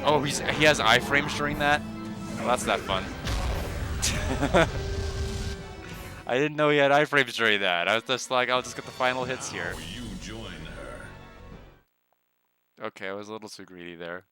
Oh, he has iframes during that? Well, that's not fun. I didn't know he had iframes during that. I was just like, I'll just get the final hits here. You join her. Okay, I was a little too greedy there.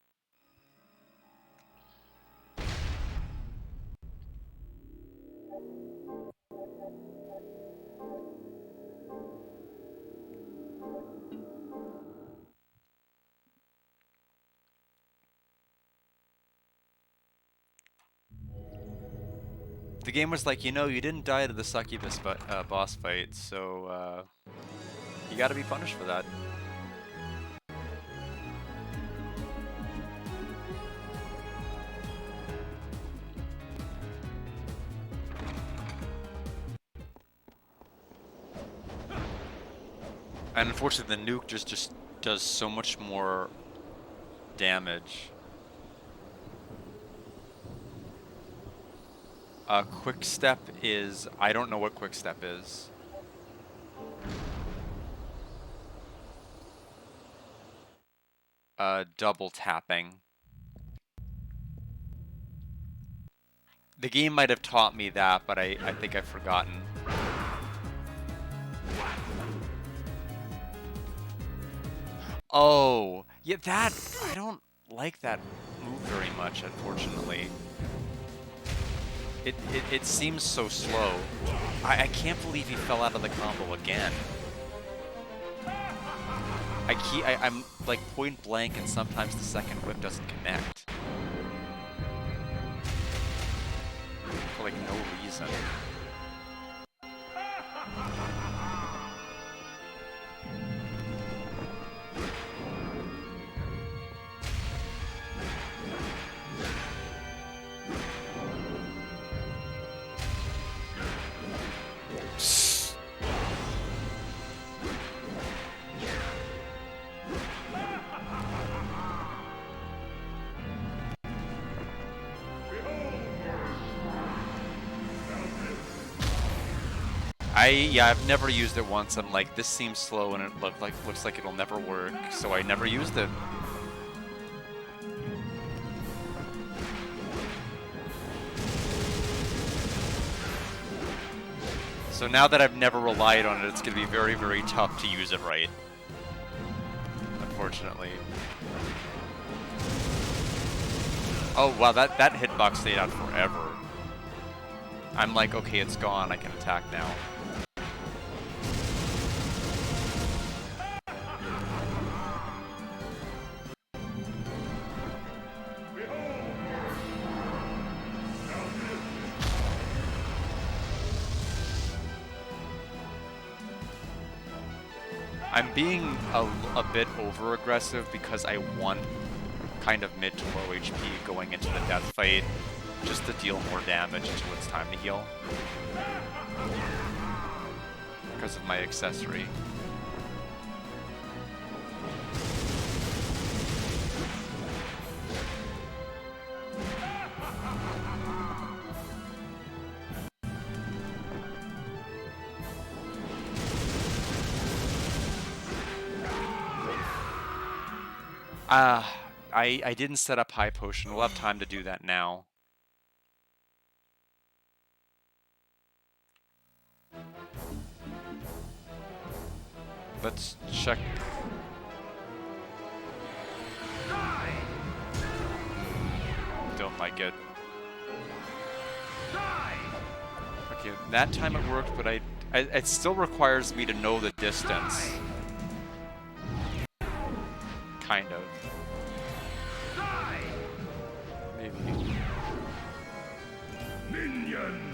The game was like, you know, you didn't die to the succubus boss fight, so you gotta be punished for that. And unfortunately, the nuke just does so much more damage. Quick step is... I don't know what quick step is. Double tapping. The game might have taught me that, but I think I've forgotten. Oh, yeah, that... I don't like that move very much, unfortunately. It seems so slow. I can't believe he fell out of the combo again. I'm like point blank, and sometimes the second whip doesn't connect. For like no reason. Yeah, I've never used it once. I'm like, this seems slow, and it looks like it'll never work, so I never used it. So now that I've never relied on it, it's gonna be very, very tough to use it right. Unfortunately. Oh wow, that hitbox stayed out forever. I'm like, okay, it's gone, I can attack now. I'm being a bit over-aggressive because I want kind of mid to low HP going into the death fight, just to deal more damage until it's time to heal. Because of my accessory. I didn't set up high potion. We'll have time to do that now. Let's check. Don't like it. Okay, that time it worked, but it still requires me to know the distance. Kind of. Maybe. Minion.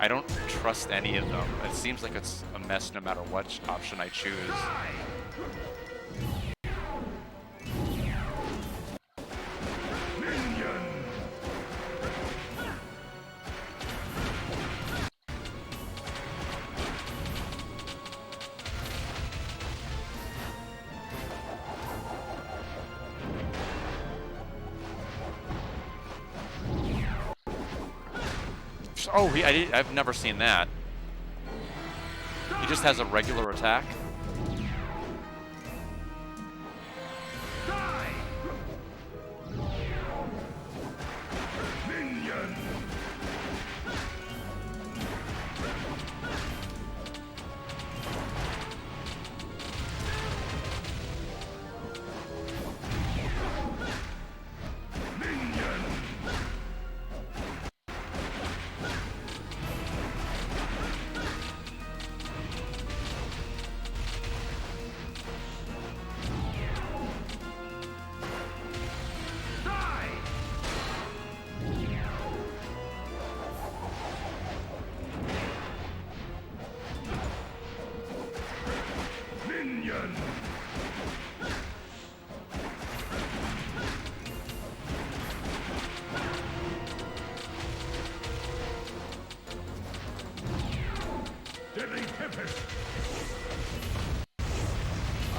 I don't trust any of them. It seems like it's a mess no matter what option I choose. Oh, I've never seen that. He just has a regular attack.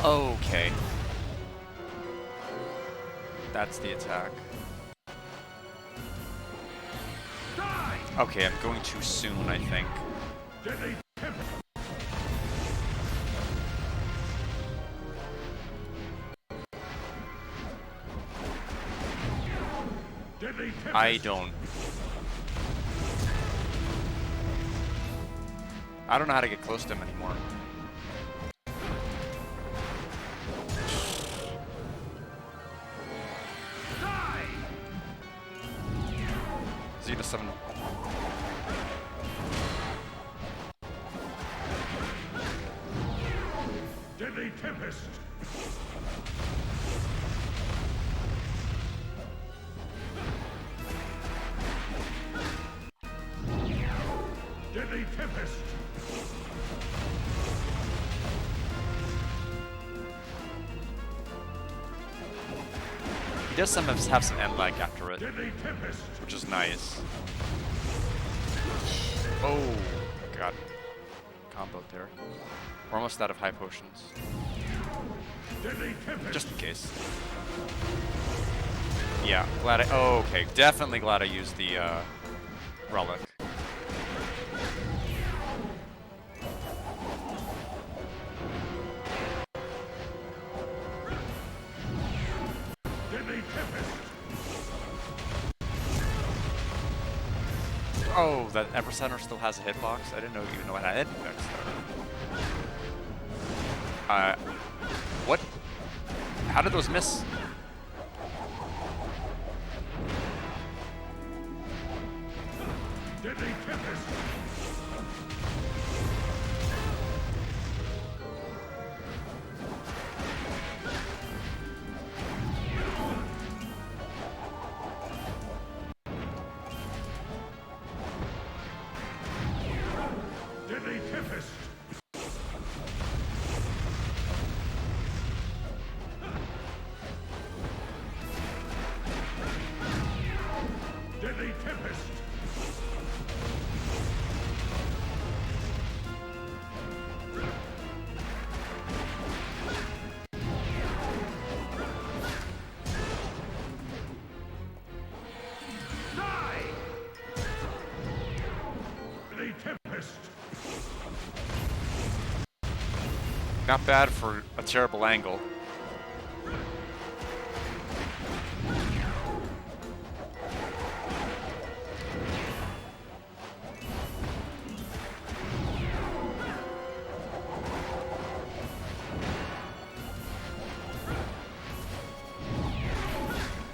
Okay. That's the attack. Okay, I'm going too soon, I think. I don't know how to get close to him anymore. Xena 7. Deadly Tempest. Deadly Tempest. He does sometimes have some end lag after it, which is nice. Oh, God. Combo there. We're almost out of high potions. Just in case. Yeah, glad I... Oh, okay. Definitely glad I used the, relic. Oh, that Epicenter still has a hitbox? I didn't even know it had a hitbox there. What? How did those miss? Deadly Tempest. Deadly Tempest. Deadly Tempest. Not bad for a terrible angle.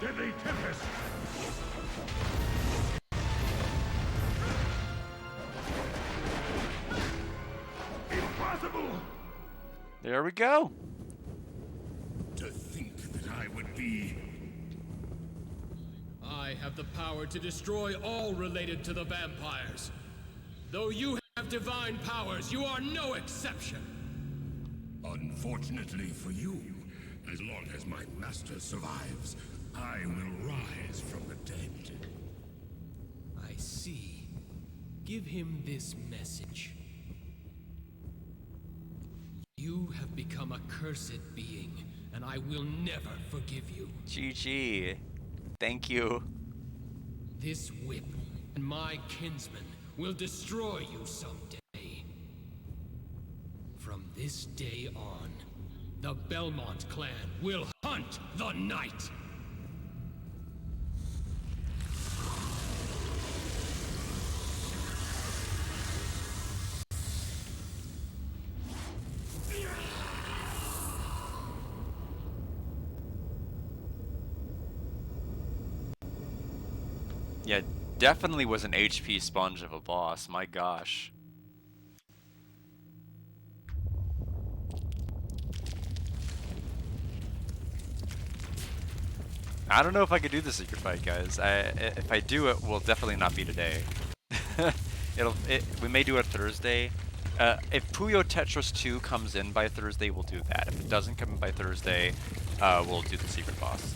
Deadly Tempest. Impossible. There we go. To think that I would be. I have the power to destroy all related to the vampires. Though you have divine powers, you are no exception. Unfortunately for you, as long as my master survives, I will rise from the dead. I see. Give him this message. You have become a cursed being, and I will never forgive you. GG. Thank you. This whip and my kinsmen will destroy you someday. From this day on, the Belmont clan will hunt the night. Yeah, definitely was an HP sponge of a boss, my gosh. I don't know if I could do the secret fight, guys. If I do, it will definitely not be today. We may do it Thursday. If Puyo Tetris 2 comes in by Thursday, we'll do that. If it doesn't come in by Thursday, we'll do the secret boss.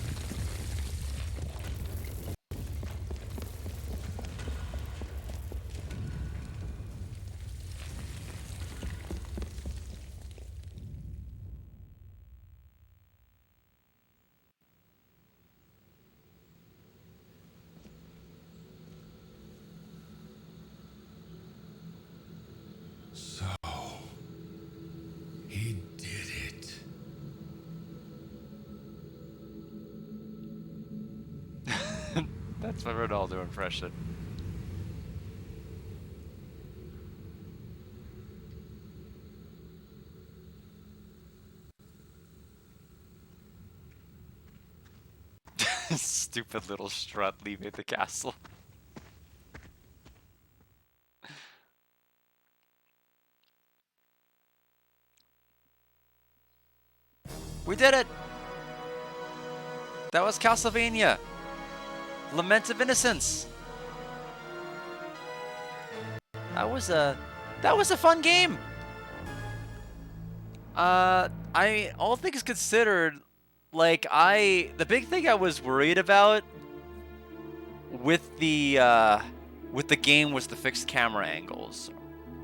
So, he did it. That's my Ronaldo impression. Stupid little strut leaving the castle. We did it! That was Castlevania! Lament of Innocence! That was a fun game! All things considered, like, the big thing I was worried about with the game was the fixed camera angles.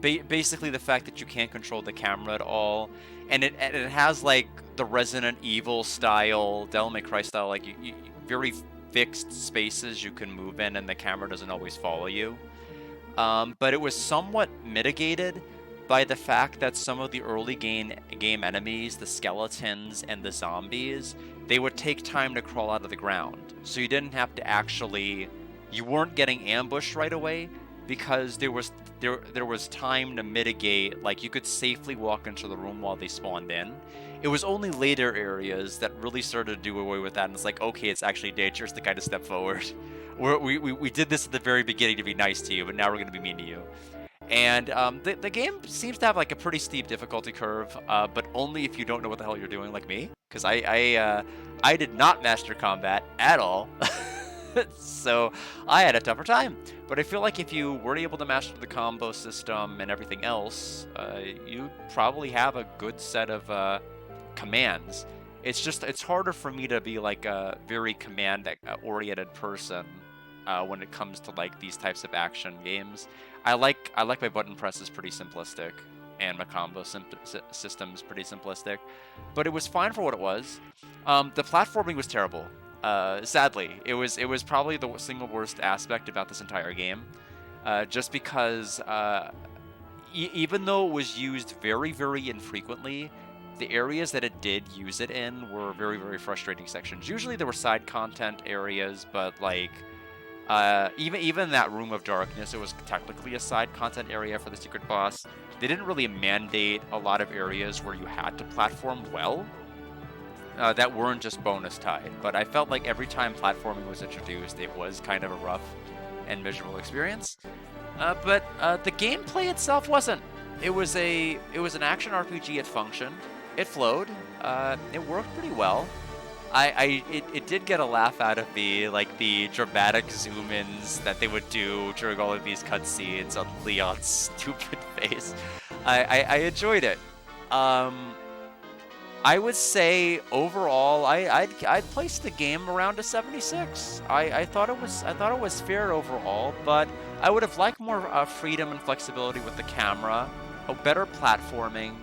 Basically the fact that you can't control the camera at all, and it has like the Resident Evil style, Devil May Cry style, like you very fixed spaces you can move in, and the camera doesn't always follow you. But it was somewhat mitigated by the fact that some of the early game enemies, the skeletons and the zombies, they would take time to crawl out of the ground. So you didn't have to you weren't getting ambushed right away, because there was time to mitigate, like you could safely walk into the room while they spawned in. It was only later areas that really started to do away with that, and it's like, okay, it's actually dangerous to kind of step forward. We did this at the very beginning to be nice to you, but now we're going to be mean to you. And the game seems to have like a pretty steep difficulty curve, but only if you don't know what the hell you're doing, like me, because I did not master combat at all. So I had a tougher time. But I feel like if you were able to master the combo system and everything else, you probably have a good set of commands. It's harder for me to be like a very command-oriented person when it comes to like these types of action games. I like my button presses pretty simplistic, and my combo system's pretty simplistic, but it was fine for what it was. The platforming was terrible. Sadly, it was probably the single worst aspect about this entire game, just because even though it was used very, very infrequently, the areas that it did use it in were very, very frustrating sections. Usually there were side content areas, but like even that Room of Darkness, it was technically a side content area for the secret boss. They didn't really mandate a lot of areas where you had to platform well. That weren't just bonus tied, but I felt like every time platforming was introduced, it was kind of a rough and miserable experience. But the gameplay itself wasn't. It was an action RPG. It functioned. It flowed. It worked pretty well. it did get a laugh out of me, like the dramatic zoom-ins that they would do during all of these cutscenes on Leon's stupid face. I enjoyed it. Um, I would say overall, I'd place the game around a 76. I thought it was fair overall, but I would have liked more freedom and flexibility with the camera, a better platforming,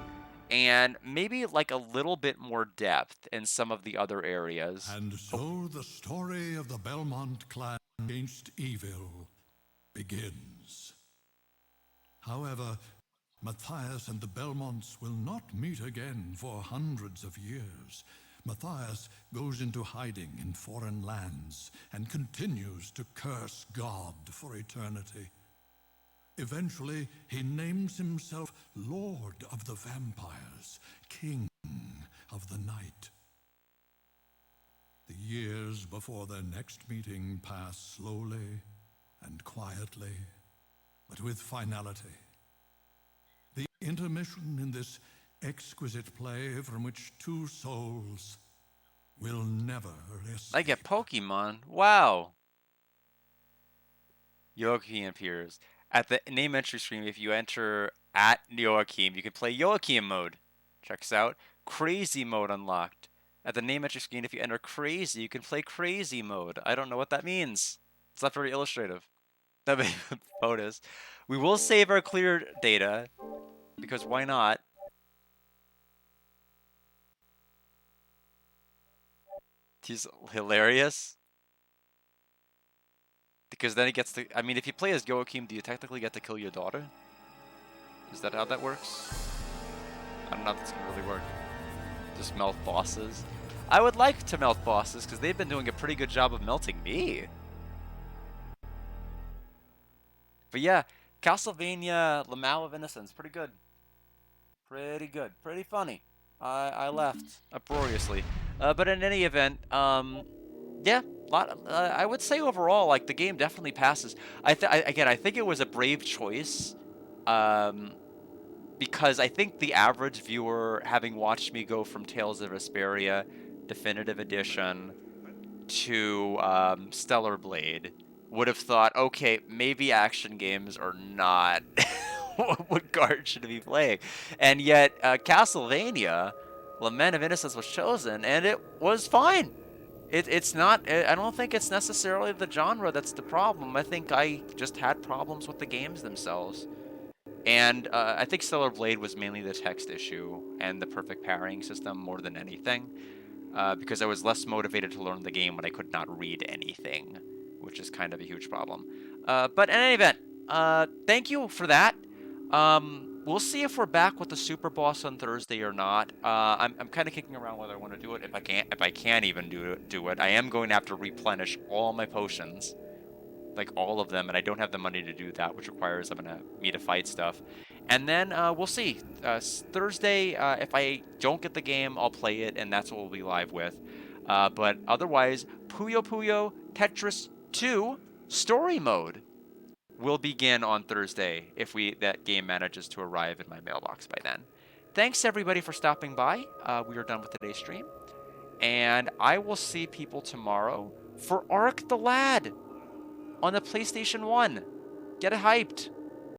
and maybe like a little bit more depth in some of the other areas. And so the story of the Belmont clan against evil begins. However, Matthias and the Belmonts will not meet again for hundreds of years. Matthias goes into hiding in foreign lands and continues to curse God for eternity. Eventually, he names himself Lord of the Vampires, King of the Night. The years before their next meeting pass slowly and quietly, but with finality. The intermission in this exquisite play from which two souls will never escape. I get Pokemon. Wow. Joachim appears. At the name entry screen, if you enter at Joachim, you can play Joachim mode. Checks out. Crazy mode unlocked. At the name entry screen, if you enter crazy, you can play crazy mode. I don't know what that means. It's not very illustrative. That may bonus. We will save our clear data, because why not? He's hilarious. Because then he gets to... I mean, if you play as Joachim, do you technically get to kill your daughter? Is that how that works? I don't know if it's going to really work. Just melt bosses. I would like to melt bosses, because they've been doing a pretty good job of melting me. But yeah, Castlevania Lament of Innocence, pretty good. Pretty good. Pretty funny. I laughed uproariously. But in any event, yeah, I would say overall, like, the game definitely passes. Again, I think it was a brave choice, because I think the average viewer, having watched me go from Tales of Vesperia Definitive Edition to Stellar Blade, would have thought, okay, maybe action games are not what Guard should be playing. And yet, Castlevania Lament of Innocence was chosen, and it was fine. It's not... I don't think it's necessarily the genre that's the problem. I think I just had problems with the games themselves. And I think Stellar Blade was mainly the text issue and the perfect parrying system more than anything. Because I was less motivated to learn the game when I could not read anything, which is kind of a huge problem. But in any event, thank you for that. We'll see if we're back with the super boss on Thursday or not. I'm kind of kicking around whether I want to do it. If I can't even do it, I am going to have to replenish all my potions, like all of them, and I don't have the money to do that, which requires me to fight stuff. And then we'll see. Thursday, if I don't get the game, I'll play it, and that's what we'll be live with. But otherwise, Puyo Puyo Tetris 2 Story Mode will begin on Thursday if that game manages to arrive in my mailbox by then. Thanks everybody for stopping by. We are done with today's stream, and I will see people tomorrow for Ark the Lad on the PlayStation 1. Get it hyped.